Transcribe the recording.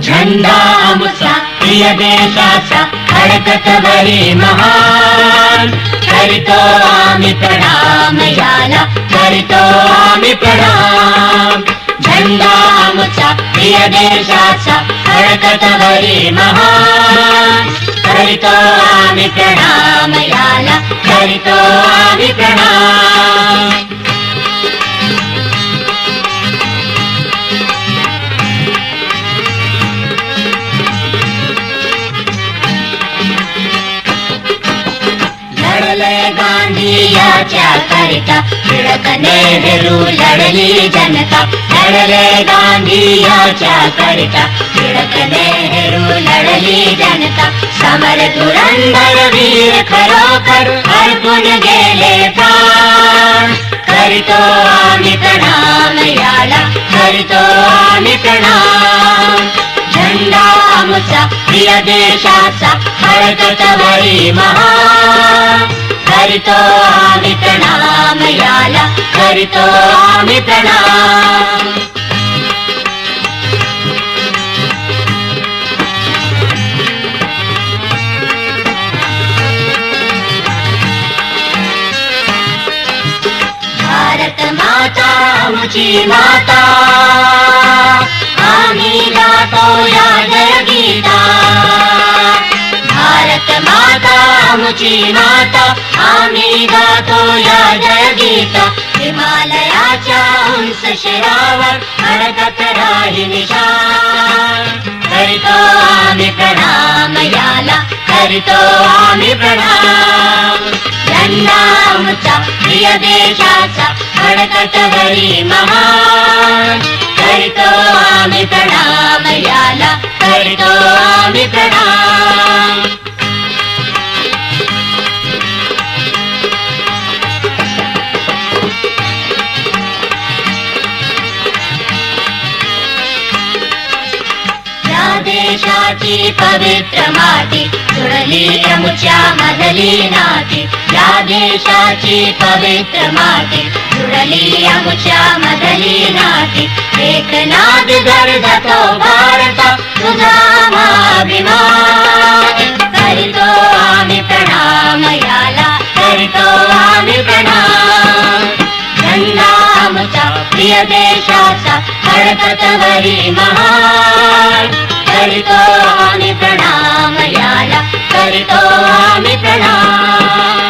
झंडा आमचा प्रिय देशाचा फडकतवरी महान, करीतो आम्ही प्रणाम याला, करीतो आम्ही प्रणाम. झंडा आमचा प्रिय देशाचा फडकतवरी महान, करीतो आम्ही प्रणाम याला, करीतो आम्ही प्रणाम. लढले गांधी याच्या करिता, टिळक नेहरू लढली जनता. लढले गांधी याच्या करिता, टिळक नेहरू लढली जनता. समर धुरंधर वीर खरोखर अर्पून गेले प्राण, करीतो आम्ही प्रणाम याला, करीतो आम्ही प्रणाम. झंडा आमचा प्रिय देशाचा फडकतवरी महान, करीतो आम्ही प्रणाम याला, करीतो आम्ही प्रणाम. भारत माता आमची माता, आम्ही गातो या जय गीता. भारत माता आमची माता, आम्ही गातो या जय गीता. हिमालयाच्या उंच शिरावर फडकत राही निशान, करीतो आम्ही प्रणाम याला, करीतो आम्ही प्रणाम. झंडा आमचा प्रिय देशाचा फडकतवरी महान, करीतो आम्ही प्रणाम याला, करीतो आम्ही प्रणाम. या देशाची पवित्र माती, जुळली आमच्या मधली नाती. या देशाची पवित्र माती, जुळली आमच्या मधली नाती. एक नाद गरजतो भारत तुझा अभिमान, करीतो आम्ही प्रणाम याला, करीतो आम्ही प्रणाम. झंडा आमचा प्रिय देशाचा फडकतवरी महान, करीतो आम्ही प्रणाम याला, करीतो आम्ही प्रणाम.